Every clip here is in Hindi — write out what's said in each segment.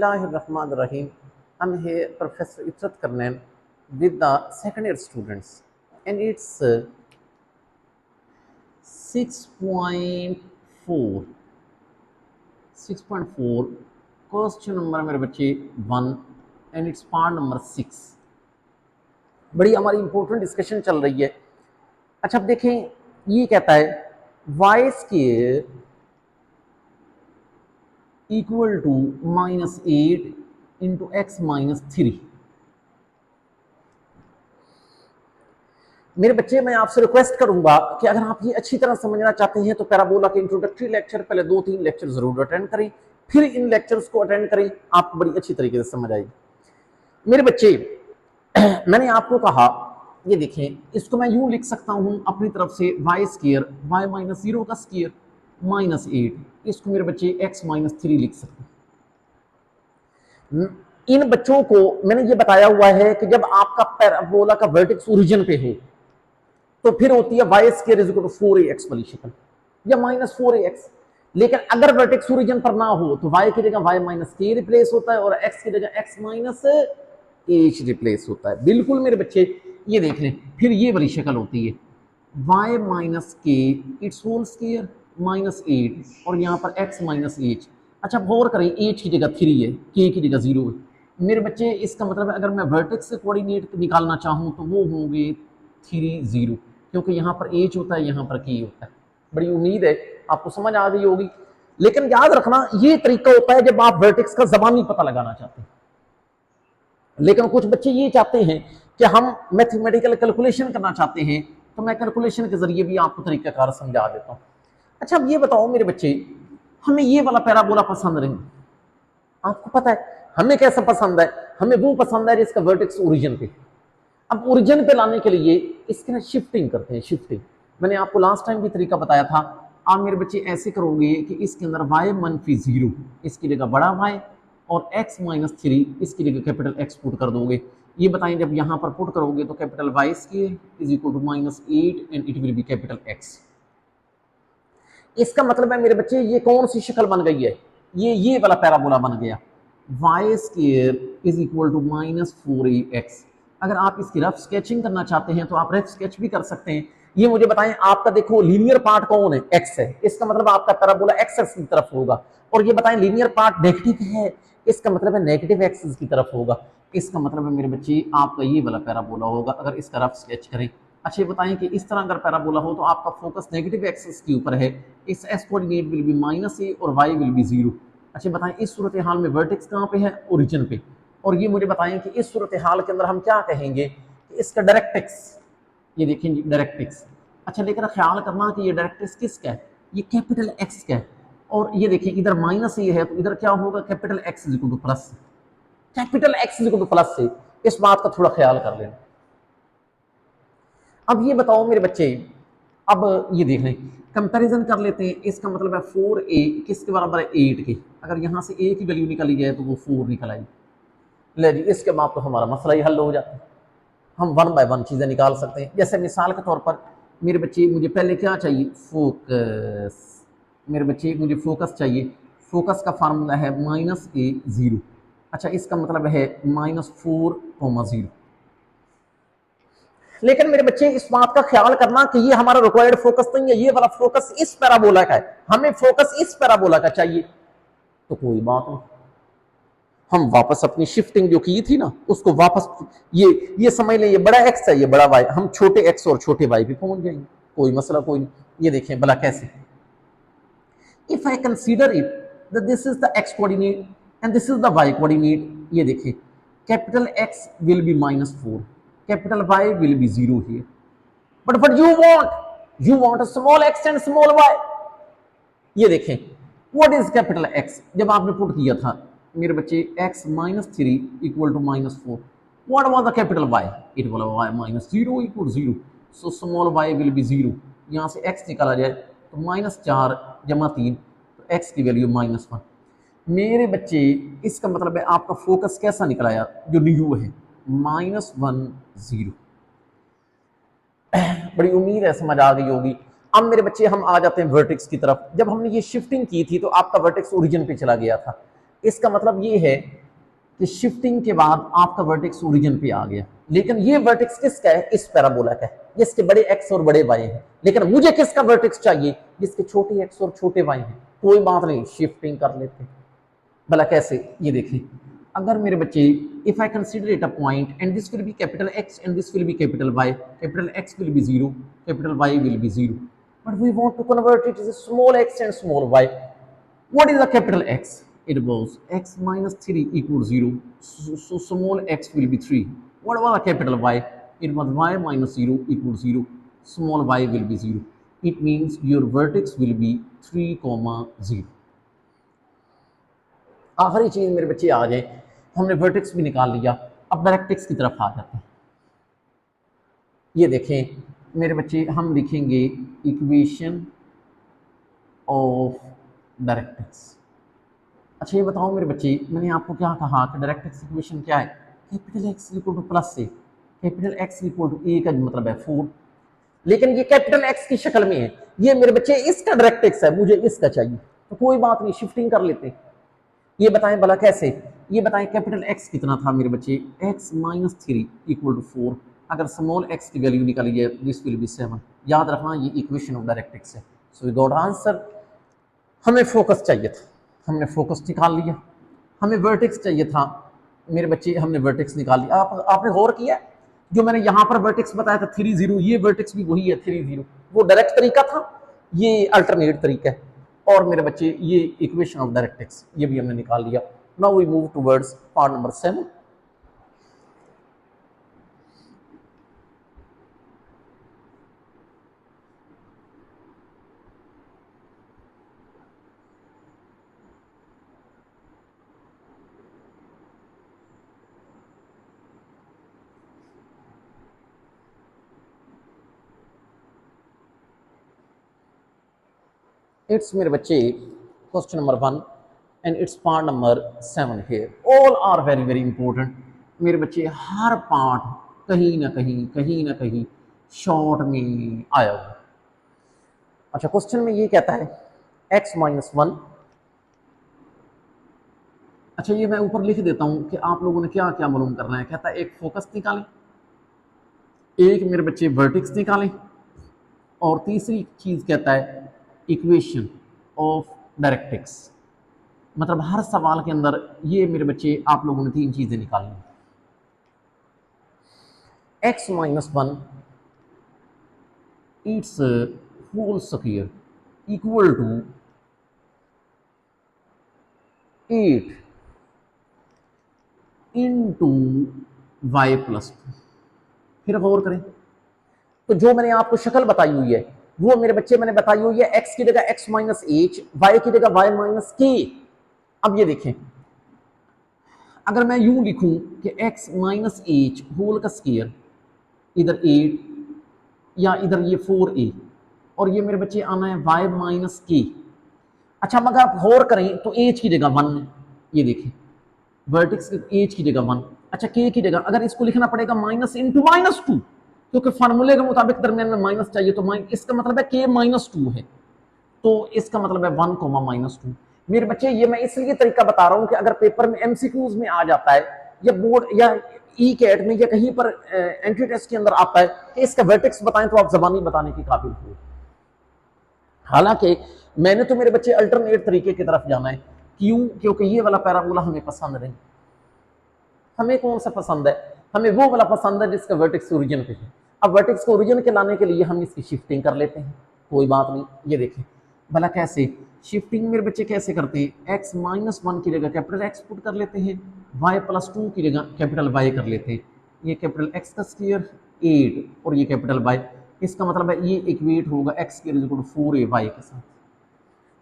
Bismillahirrahmanirrahim. I'm here, Professor Itrat Karnan, with the second year students, and it's 6.4. 6.4 question number मेरे बच्चे 1 एंड इट्स पार्ट नंबर 6। बड़ी हमारी इंपॉर्टेंट डिस्कशन चल रही है। अच्छा, अब देखें, ये कहता है Y square equal to -8 into X -3। मेरे बच्चे, मैं आपसे रिक्वेस्ट करूंगा कि अगर आप ये अच्छी तरह समझना चाहते हैं तो पैराबोला के इंट्रोडक्टरी लेक्चर पहले 2-3 लेक्चर जरूर अटेंड करें, फिर इन लेक्चर्स को अटेंड करें, आपको बड़ी अच्छी तरीके से समझ आएगी। मेरे बच्चे, मैंने आपको कहा, ये देखें, इसको मैं यूं लिख सकता हूं अपनी तरफ से वाई स्क्वायर वाई -0 का स्क्वायर -8, इसको मेरे बच्चे x -3 लिख सकते हैं। इन बच्चों को मैंने ये बताया हुआ है कि जब आपका पैराबोला का वर्टेक्स ओरिजिन पे हो तो फिर होती है Y square is equal to 4ax वाली शक्ल या -4ax। लेकिन अगर वर्टेक्स ओरिजिन पर ना हो तो y की जगह y -k रिप्लेस होता है और x की जगह x -h रिप्लेस होता है। बिल्कुल मेरे बच्चे, ये देख लें, फिर ये वाली शक्ल होती है y -k it's whole square -8 और यहाँ पर x -h। अच्छा, गौर करें, h की जगह 3 है, k की जगह 0 है। मेरे बच्चे, इसका मतलब है अगर मैं वर्टेक्स से कोऑर्डिनेट निकालना चाहूँ तो वो होंगे 3 0, क्योंकि यहाँ पर h होता है, यहाँ पर k होता है। बड़ी उम्मीद है आपको समझ आ गई होगी। लेकिन याद रखना, ये तरीका होता है जब आप वर्टेक्स का ज़बानी पता लगाना चाहते हैं। लेकिन कुछ बच्चे ये चाहते हैं कि हम मैथमेटिकल कैलकुलेशन करना चाहते हैं, तो मैं कैलकुलेशन के जरिए भी आपको तरीकाकार समझा देता हूँ। अच्छा, अब ये बताओ मेरे बच्चे, हमें ये वाला पैराबोला पसंद नहीं, आपको पता है हमें कैसा पसंद है? हमें वो पसंद है जिसका वर्टेक्स ओरिजिन पे। अब ओरिजिन पे लाने के लिए इसके ना शिफ्टिंग करते हैं, शिफ्टिंग। मैंने आपको लास्ट टाइम भी तरीका बताया था। आप मेरे बच्चे ऐसे करोगे कि इसके अंदर y -0 इसकी जगह बड़ा y और x -3 इसकी जगह कैपिटल X पुट कर दोगे। ये बताएं, जब यहाँ पर पुट करोगे तो capital Y square is equal to -8 and it will be capital X। इसका मतलब है मेरे बच्चे, ये कौन सी शक्ल बन गई है? ये वाला पैराबोला बन गया। y square is equal to -4ax। अगर आप इसकी रफ स्केचिंग करना चाहते हैं तो आप रफ स्केच भी कर सकते हैं। ये मुझे बताएं, आपका देखो लीनियर पार्ट कौन है? x है, इसका मतलब आपका पैराबोला x एक्सिस की तरफ होगा। और ये बताएं, लीनियर पार्ट नेगेटिव है, इसका मतलब है नेगेटिव एक्सिस की तरफ होगा। इसका मतलब है मेरे बच्चे, आपका ये वाला पैराबोला होगा अगर इसका रफ स्केच करें। अच्छा, ये बताएं कि इस तरह अगर पैराबोला हो तो आपका फोकस नेगेटिव एक्सिस के ऊपर है, इस x coordinate will B -a और y विल बी 0। अच्छा, बताएं इस सूरत हाल में वर्टेक्स कहाँ पे है? ओरिजिन पे। और ये मुझे बताएं कि इस सूरत हाल के अंदर हम क्या कहेंगे कि इसका डायरेक्ट्रिक्स, ये देखेंगे डायरेक्ट्रिक्स। अच्छा, लेकिन ख्याल करना कि ये डायरेक्ट्रिक्स किसका है? ये कैपिटल X का है। और ये देखिए इधर -a है तो इधर क्या होगा? Capital X is equal two plus, capital X is equal two plus से। इस बात का थोड़ा ख्याल कर लेना। अब ये बताओ मेरे बच्चे, अब ये देख लें, कंपैरिजन कर लेते हैं। इसका मतलब है 4a किसके बराबर है? 8 के। अगर यहाँ से a की वैल्यू निकाली जाए तो वो 4 निकल आई। ले जी, इसके बाद तो हमारा मसला ही हल हो जाता है। हम 1 बाय 1 चीज़ें निकाल सकते हैं। जैसे मिसाल के तौर पर मेरे बच्चे, मुझे पहले क्या चाहिए? फोकस। मेरे बच्चे, मुझे फोकस चाहिए। फोकस का फार्मूला है -a0। अच्छा, इसका मतलब है -4,0। लेकिन मेरे बच्चे, इस बात का ख्याल करना कि ये हमारा रिक्वायर्ड फोकस नहीं है, ये वाला फोकस इस पैराबोला का है। हमें फोकस इस पैराबोला का चाहिए, तो कोई बात नहीं, हम वापस अपनी शिफ्टिंग जो की थी ना उसको वापस, ये समझ लें, ये बड़ा एक्स है, ये बड़ा वाई, हम छोटे एक्स और छोटे वाई पे पहुंच जाएंगे, कोई मसला कोई नहीं। ये देखें भला कैसे, if I consider it that this is the X coordinate and this is the Y coordinate, ये देखिए capital X will be -4, capital Y will be 0 here, but what you want a small X and small Y. ये देखें, व्हाट इज कैपिटल एक्स? जब आपने पुट किया था मेरे बच्चे x -3 equal to -4, what was the capital y? It was y -0 equal 0, so small y will be 0। यहाँ से x निकाला जाए तो -4 जमा 3, तो x की वैल्यू -1। मेरे बच्चे, इसका मतलब है आपका फोकस कैसा निकलाया? जो न्यू है, -1 0। बड़ी उम्मीद है समझ आ गई होगी। अब मेरे बच्चे, हम आ जाते हैं वर्टेक्स की तरफ। जब हमने ये शिफ्टिंग की थी तो आपका वर्टेक्स ओरिजिन पे चला गया था। इसका मतलब ये है कि शिफ्टिंग के बाद आपका वर्टेक्स ओरिजिन पे आ गया, लेकिन ये वर्टेक्स किसका है? इस पैराबोला का है, जिसके बड़े एक्स और बड़े वाई हैं। लेकिन मुझे किसका वर्टेक्स चाहिए? जिसके छोटे एक्स और छोटे वाई हैं। कोई बात नहीं, शिफ्टिंग कर लेते हैं। भला कैसे? ये देखें, अगर मेरे बच्चे, if I consider it a point and this will be capital X and this will be capital Y, capital X will be 0, capital Y will be 0, but we want to convert it is small X and small Y. What is the capital X? It was x minus 3 equals 0. So small x will be 3. What about the capital Y? It was y minus 0 equals 0. Small y will be 0. It means your vertex will be 3, 0. आखिरी चीज मेरे बच्चे आ जाए, हमने वर्टेक्स भी निकाल लिया, अब डायरेक्ट्रिक्स की तरफ आ जाते हैं. ये देखें मेरे बच्चे, हम लिखेंगे इक्वेशन ऑफ डायरेक्ट्रिक्स. अच्छा ये बताओ मेरे बच्चे, मैंने आपको क्या कहा कि डायरेक्ट्रिक्स इक्वेशन क्या है? Capital x equal two plus से कैपिटल एक्स इक्वल टू ए का मतलब है 4, लेकिन ये कैपिटल एक्स की शक्ल में है. ये मेरे बच्चे इसका डायरेक्ट्रिक्स है, मुझे इसका चाहिए, तो कोई बात नहीं, शिफ्टिंग कर लेते हैं. ये बताएं भला कैसे? ये बताएं कैपिटल एक्स कितना था मेरे बच्चे? X minus 3 equal to 4. अगर स्मॉल एक्स की वैल्यू निकाली है, दिस विल बी 7. याद रखना ये इक्वेशन ऑफ डायरेक्ट्रिक्स है. So we got answer. हमें फोकस चाहिए था, हमने फोकस निकाल लिया. हमें वर्टेक्स चाहिए था मेरे बच्चे, हमने वर्टेक्स निकाल लिया. आपने गौर किया जो मैंने यहाँ पर वर्टेक्स बताया था 3, 0, ये वर्टेक्स भी वही है 3, 0. वो डायरेक्ट तरीका था, ये अल्टरनेट तरीका है. और मेरे बच्चे ये इक्वेशन ऑफ डायरेक्ट्रिक्स ये भी हमने निकाल लिया. Now we move towards part number 7. It's मेरे बच्चे question number 1 and it's part number 7 here. All are very very important. मेरे बच्चे हर पार्ट कहीं ना कहीं शॉर्ट में आया हुआ. अच्छा क्वेश्चन में ये कहता है x माइनस 1. अच्छा ये मैं ऊपर लिख देता हूं कि आप लोगों ने क्या क्या मालूम करना है. कहता है एक फोकस निकालें, एक मेरे बच्चे वर्टेक्स निकालें, और तीसरी चीज कहता है इक्वेशन ऑफ डायरेक्ट्रिक्स. मतलब हर सवाल के अंदर ये मेरे बच्चे आप लोगों ने 3 चीजें निकालनी. x minus 1 it's whole square equal to 8 into Y plus 2. फिर गौर करें तो जो मैंने आपको शक्ल बताई हुई है वो मेरे बच्चे मैंने बताई हुई है x की जगह x माइनस एच, वाई की जगह y माइनस के. अब ये देखें, अगर मैं यूं लिखूं कि x माइनस एच होल का स्क्वायर, इधर 8 या इधर ये 4a, और ये मेरे बच्चे आना है y माइनस के. अच्छा मगर आप गौर करें तो h की जगह 1 है. ये देखें वर्टेक्स की h की जगह 1. अच्छा k की जगह अगर इसको लिखना पड़ेगा माइनस इंटू माइनस 2, क्योंकि फार्मूले के मुताबिक दरमियान में माइनस चाहिए, तो इसका मतलब है के माइनस 2 है, तो इसका मतलब है 1 माइनस 2. मेरे बच्चे ये मैं इसलिए तरीका बता रहा हूं कि अगर पेपर में एमसीक्यूज में आ जाता है या बोर्ड या ई कैट में या कहीं पर एंट्री टेस्ट के अंदर आता है कि इसका वर्टेक्स बताएं, तो आप जबानी बताने के काबिल हो. हालांकि मैंने तो मेरे बच्चे अल्टरनेट तरीके की तरफ जाना है. क्यों? क्योंकि ये वाला पैराबोला हमें पसंद नहीं. हमें कौन सा पसंद है? हमें वो वाला पसंद है जिसका वर्टेक्स ओरिजिन पे है. अब वर्टेक्स को ओरिजिन के लाने के लिए हम इसकी शिफ्टिंग कर लेते हैं. कोई बात नहीं, ये देखें भला कैसे शिफ्टिंग मेरे बच्चे कैसे करते हैं. x माइनस 1 की जगह कैपिटल एक्स पुट कर लेते हैं, y प्लस 2 की जगह कैपिटल y कर लेते हैं. ये कैपिटल x का स्क्वायर 8 और ये कैपिटल y. इसका मतलब है ये इक्वेट होगा x के इक्वल टू 4ay के साथ,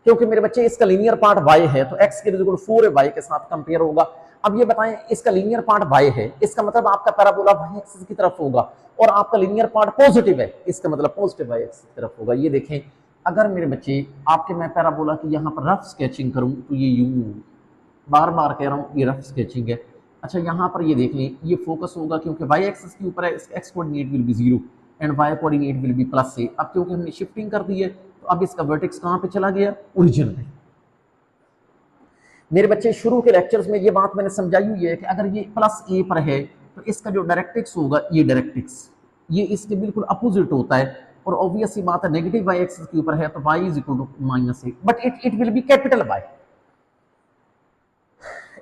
क्योंकि मेरे बच्चे इसका लीनियर पार्ट y है, तो x के इक्वल टू 4ay के साथ कंपेयर होगा. अब ये बताएं इसका लीनियर पार्ट y है, इसका मतलब आपका पैराबोला y एक्सिस की तरफ होगा, और आपका लीनियर पार्ट पॉजिटिव है, इसका मतलब पॉजिटिव y एक्सिस की तरफ होगा. ये देखें अगर मेरे बच्चे आपके मैं पैराबोला की यहाँ पर रफ स्केचिंग करूँ तो ये यूं, बार बार कह रहा हूँ ये रफ स्केचिंग है. अच्छा यहाँ पर ये देख लें, ये फोकस होगा क्योंकि y एक्सिस के ऊपर है, इसका x coordinate will be 0 and y coordinate will B plus से. अब क्योंकि हमने शिफ्टिंग कर दी है तो अब इसका वर्टेक्स कहाँ पे चला गया? ओरिजिन पे. मेरे बच्चे शुरू के लेक्चर्स में ये बात मैंने समझाई हुई है कि अगर ये प्लस ए पर है तो इसका जो डायरेक्ट्रिक्स होगा ये डायरेक्ट्रिक्स ये इसके बिल्कुल अपोजिट होता है, और ऑब्वियस सी बात है नेगेटिव वाई एक्सिस के ऊपर है तो Y is equal to minus A, but it will be capital Y.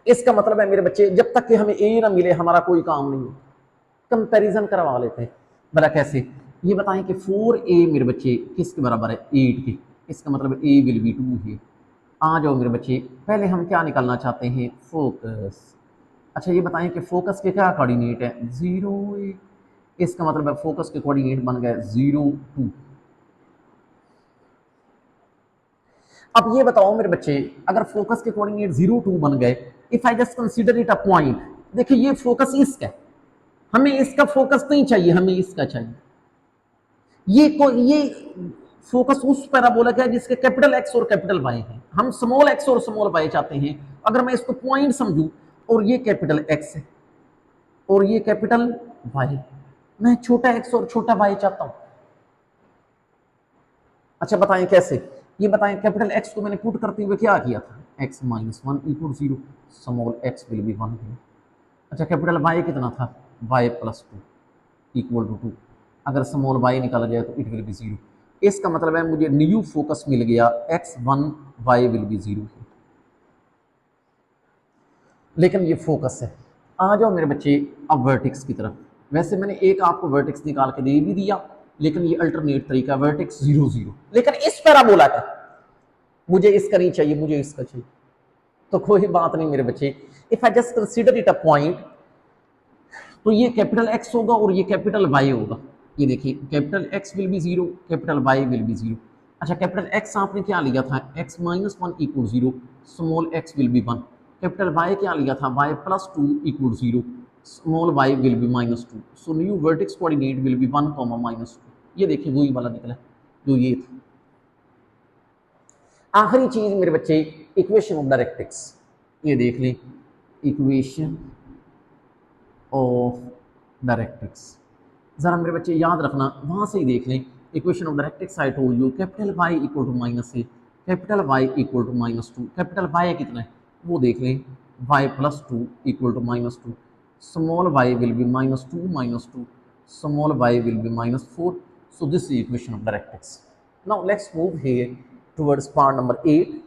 इसका मतलब है मेरे बच्चे जब तक कि हमें ए ना मिले हमारा कोई काम नहीं है। कंपैरिजन करवा लेते हैं, भला कैसे, ये बताएं कि 4a मेरे बच्चे किसके बराबर है 8 के, इसका मतलब a विल बी 2 है। आ जाओ मेरे बच्चे, पहले हम क्या निकालना चाहते हैं, फोकस। अच्छा ये बताएं कि फोकस के क्या कोऑर्डिनेट है 0 1, इसका मतलब है फोकस के कोऑर्डिनेट बन गए 0 2। अब ये बताओ मेरे बच्चे अगर फोकस के कोऑर्डिनेट 0 2 बन गए, if I just consider it a point, देखिए ये फोकस इसका है, हमें इसका फोकस नहीं चाहिए, हमें इसका चाहिए। ये फोकस उस पैराबोला का है जिसके कैपिटल एक्स और कैपिटल वाई है, हम स्मॉल एक्स और स्मॉल वाई चाहते हैं। अगर मैं इसको पॉइंट समझूं और ये कैपिटल एक्स है और ये कैपिटल वाई, मैं छोटा एक्स और छोटा वाई चाहता हूं। अच्छा बताएं कैसे, ये बताएं कैपिटल एक्स को मैंने पुट करते हुए क्या किया था, X minus 1 equal 0, small X will be 1 है। अच्छा कैपिटल वाई कितना था, वाई प्लस 2 इक्वल टू 2, अगर स्मॉल वाई निकाला जाए तो इट विल बी 0। इसका मतलब है मुझे न्यू फोकस मिल गया x1 y विल बी 0 है, लेकिन ये फोकस है। आ जाओ मेरे बच्चे अब वर्टेक्स की तरफ। वैसे मैंने एक आपको वर्टेक्स निकाल के दे भी दिया, लेकिन ये अल्टरनेट तरीका वर्टेक्स 0 0, लेकिन इस पैराबोला का मुझे इसका नहीं चाहिए, मुझे इसका चाहिए। तो कोई बात नहीं मेरे बच्चे, if I just consider it a point, तो ये कैपिटल एक्स होगा और ये कैपिटल वाई होगा। ये देखिए capital X will be 0, capital Y will be 0। अच्छा कैपिटल एक्स आपने क्या लिया था, X minus 1 equal 0, small X will be 1। Capital Y क्या लिया था, Y plus 2 equal 0, small Y will be minus 2। So new vertex coordinate will be 1 minus 2। ये देखिए वही वाला निकला जो ये था। आखिरी चीज मेरे बच्चे इक्वेशन ऑफ डायरेक्ट्रिक्स, ये देख लें इक्वेशन ऑफ डायरेक्ट्रिक्स, जरा मेरे बच्चे याद रखना वहां से ही देख लें। Equation of directrix I told you capital Y equal to minus A, capital Y equal to minus 2, capital Y कितना है वो देख लें, Y plus 2 equal to minus 2, small Y will be minus 2, small Y will be minus 4। So this is equation of directrix. Now let's move here towards part number 8।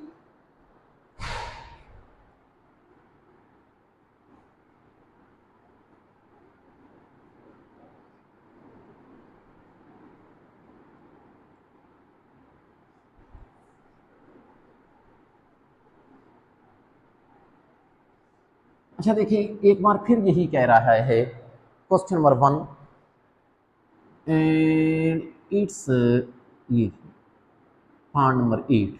अच्छा देखिए एक बार फिर यही कह रहा है क्वेश्चन नंबर 1 एंड इट्स ये part number 8,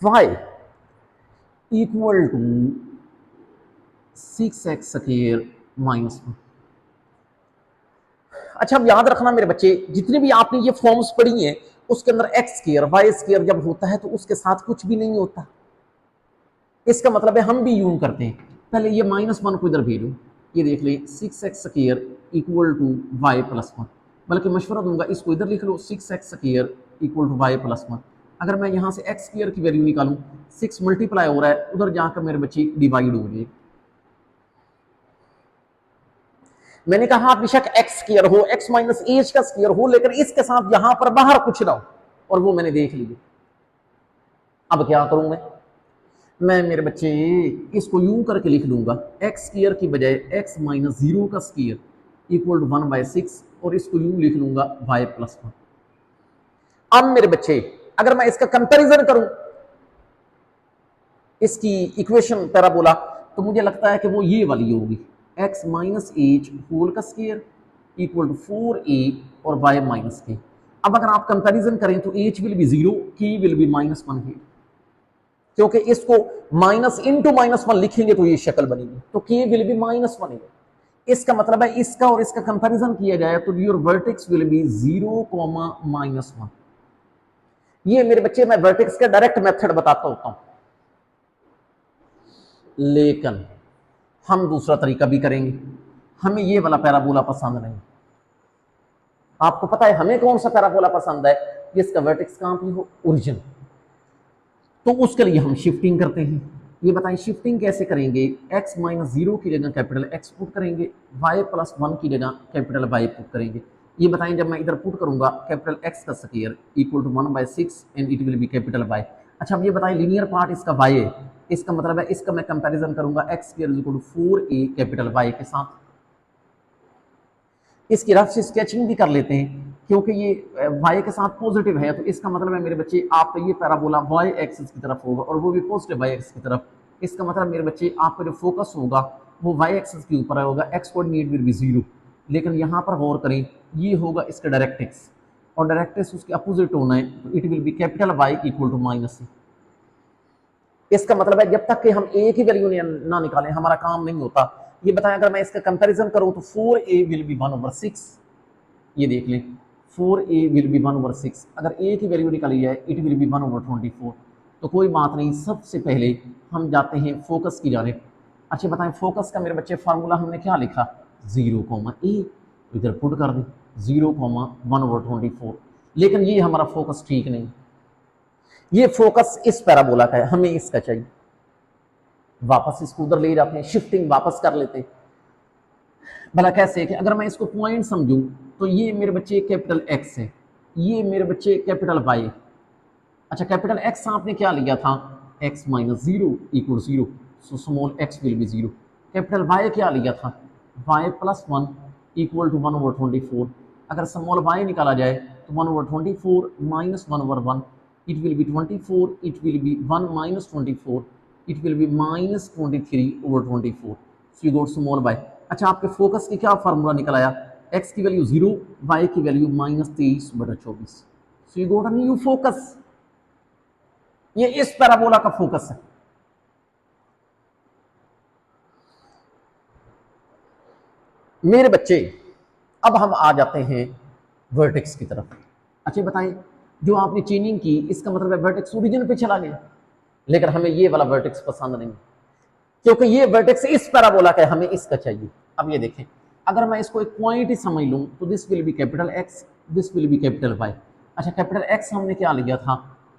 y equal to 6x square minus 1। अच्छा अब याद रखना मेरे बच्चे जितने भी आपने ये फॉर्म्स पढ़ी हैं उसके अंदर एक्स स्क्वायर वाई स्क्वायर जब होता है तो उसके साथ कुछ भी नहीं होता। इसका मतलब है हम भी यूं करते हैं, पहले ये -1 को इधर भेजो, ये देख ले 6x square equal to Y plus 1, बल्कि मशवरा दूंगा इसको इधर लिख लो 6x square equal to Y plus 1। अगर मैं यहाँ से एक्स स्क्वायर की वैल्यू निकालूं 6 मल्टीप्लाई हो रहा है उधर जाकर मेरे बच्चे डिवाइड हो जाए। मैंने कहा बेशक एक्स स्क्वायर हो एक्स माइनस एच का स्क्वायर हो लेकिन इसके साथ यहां पर बाहर कुछ ना हो, और वो मैंने देख लिया। अब क्या करूं मैं मेरे बच्चे इसको यूं करके लिख लूंगा एक्स स्क्वायर की बजाय एक्स माइनस 0 का स्क्वायर इक्वल टू 1/6, और इसको यूं लिख लूंगा वाई प्लस 1। अब मेरे बच्चे अगर मैं इसका कंपैरिजन करूं इसकी इक्वेशन पैराबोला, तो मुझे लगता है कि वो ये वाली होगी एक्स माइनस एच होल का स्क्वायर इक्वल टू 4a और वाई माइनस के। अब अगर आप कंपैरिजन करें तो h will be 0, k will be -1 है, क्योंकि इसको माइनस इंटू -1 लिखेंगे तो ये शक्ल बनेगी, तो k विल बी -1 है। इसका मतलब है इसका और इसका कंपैरिजन किया जाए तो योर वर्टेक्स विल बी 0, -1। ये मेरे बच्चे मैं वर्टेक्स का डायरेक्ट मेथड बताता होता हूं, लेकिन हम दूसरा तरीका भी करेंगे। हमें ये वाला पैराबोला पसंद नहीं। आपको पता है हमें कौन सा पैराबोला पसंद है जिसका वर्टेक्स कहां पे हो, ओरिजिन। तो उसके लिए हम शिफ्टिंग करते हैं। ये बताएं शिफ्टिंग कैसे करेंगे? x माइनस 0 की जगह कैपिटल X पुट करेंगे, y प्लस 1 की जगह कैपिटल Y पुट करेंगे। ये बताएं जब मैं इधर पुट करूंगा कैपिटल X का square equal to 1/6 and it will be capital Y। अच्छा अब ये बताएं लीनियर पार्ट इसका y है, इसका मतलब है इसका मैं कंपैरिजन करूंगा x square equal to 4a capital Y के साथ। इसकी रफ से स्केचिंग भी कर लेते हैं क्योंकि ये y के साथ पॉजिटिव है, तो इसका मतलब है मेरे बच्चे आपका ये पैराबोला y एक्सिस की तरफ होगा और वो भी पॉजिटिव y एक्सिस की तरफ। इसका मतलब मेरे बच्चे आपका जो फोकस होगा वो y एक्सिस के ऊपर होगा, x कोऑर्डिनेट विल बी 0। लेकिन यहाँ पर गौर करें ये होगा इसका डायरेक्ट्रिक्स और डायरेक्ट्रिक्स उसके अपोजिट होना है, तो it will be capital Y equal to minus C। इसका मतलब है जब तक कि हम a की वैल्यू ना निकालें हमारा काम नहीं होता। ये बताएं अगर मैं इसका कंपैरिजन करूं तो 4a विल बी 1/6। ये देख लें 4a विल बी 1/6। अगर a की वैल्यू निकाली जाए इट विल बी 1/24। तो कोई बात नहीं, सबसे पहले हम जाते हैं फोकस की जानिब। अच्छा बताएं फोकस का मेरे बच्चे फार्मूला हमने क्या लिखा? 0,a, इधर पुट कर दें 0,1/24। लेकिन ये हमारा फोकस ठीक नहीं, ये फोकस इस पैराबोला का है, हमें इसका चाहिए। वापस इसको उधर ले जाते हैं, शिफ्टिंग वापस कर लेते हैं। भला कैसे कि अगर मैं इसको पॉइंट समझूं तो ये मेरे बच्चे कैपिटल X है, ये मेरे बच्चे कैपिटल Y है। अच्छा कैपिटल X आपने क्या लिया था? x minus 0 equal 0, so small x will be 0। Capital Y क्या लिया था? y plus 1 equal to 1/24। अगर स्मॉल y निकाला जाए तो 1/24 minus 1/1 it will be 24, it will be 1 minus 24, it will be minus 23/24। So you got small y। अच्छा आपके फोकस की क्या फार्मूला निकल आया? x की वैल्यू 0, y की value minus 23/24। So you got a new focus. ये इस पैराबोला का फोकस है। मेरे बच्चे अब हम आ जाते हैं वर्टेक्स की तरफ। अच्छा बताएं जो आपने चेनिंग की इसका मतलब है वर्टेक्स ओरिजिन पे चला गया, लेकिन हमें ये वाला वर्टेक्स पसंद नहीं क्योंकि ये वर्टेक्स इस पैराबोला का है, हमें इसका चाहिए। अब ये देखें अगर मैं इसको एक पॉइंट ही समझ लूं तो this will be capital X, this will be capital Y। अच्छा कैपिटल X हमने क्या लिया था?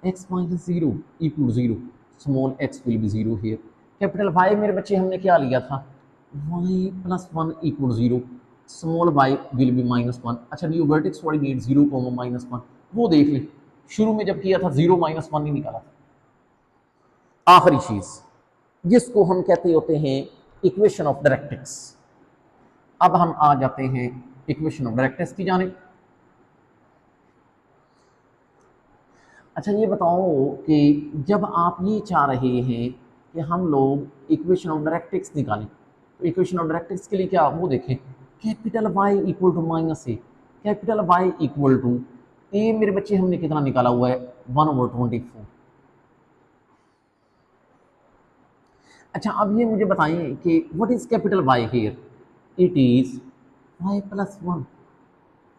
x minus 0 equal 0, small x will be 0 here. Capital Y मेरे बच्चे हमने क्या लिया था? y plus 1 equal 0, small y will be minus 1। अच्छा न्यू वर्टेक्स कोऑर्डिनेट 0, माइनस 1 वो देख ले, शुरू में जब किया था 0 माइनस 1 ही निकाला था। आखिरी चीज जिसको हम कहते होते हैं इक्वेशन ऑफ डायरेक्ट्रिक्स। अब हम आ जाते हैं इक्वेशन ऑफ डायरेक्ट्रिक्स की जानिब। अच्छा ये बताओ कि जब आप ये चाह रहे हैं कि हम लोग इक्वेशन ऑफ डायरेक्ट्रिक्स निकालें तो इक्वेशन ऑफ डायरेक्ट्रिक्स के लिए क्या वो देखें capital Y equal to minus A, capital Y equal to A मेरे बच्चे हमने कितना निकाला हुआ है? 1/24। अच्छा अब ये मुझे बताइए कि what is capital Y here? It is y plus 1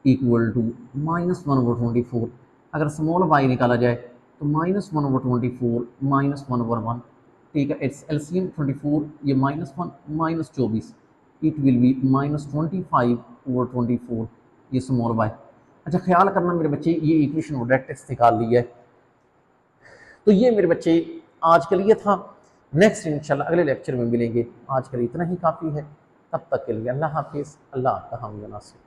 equal to minus 1/24। अगर स्मॉल y निकाला जाए तो माइनस 1/24 माइनस 1/1, ठीक है, इट्स एलसीएम 24, ये minus 1 minus 24, it will be minus 25/24, ये स्मॉल y। अच्छा ख्याल करना मेरे बच्चे ये इक्वेशन ऑफ डायरेक्ट्रिक्स निकाल ली है। तो ये मेरे बच्चे आज के लिए था। नेक्स्ट इंशाल्लाह अगले लेक्चर में मिलेंगे। आज के लिए इतना ही काफ़ी है। तब तक के लिए अल्लाह हाफिज़। अल्लाह आपका हामी व नासिर।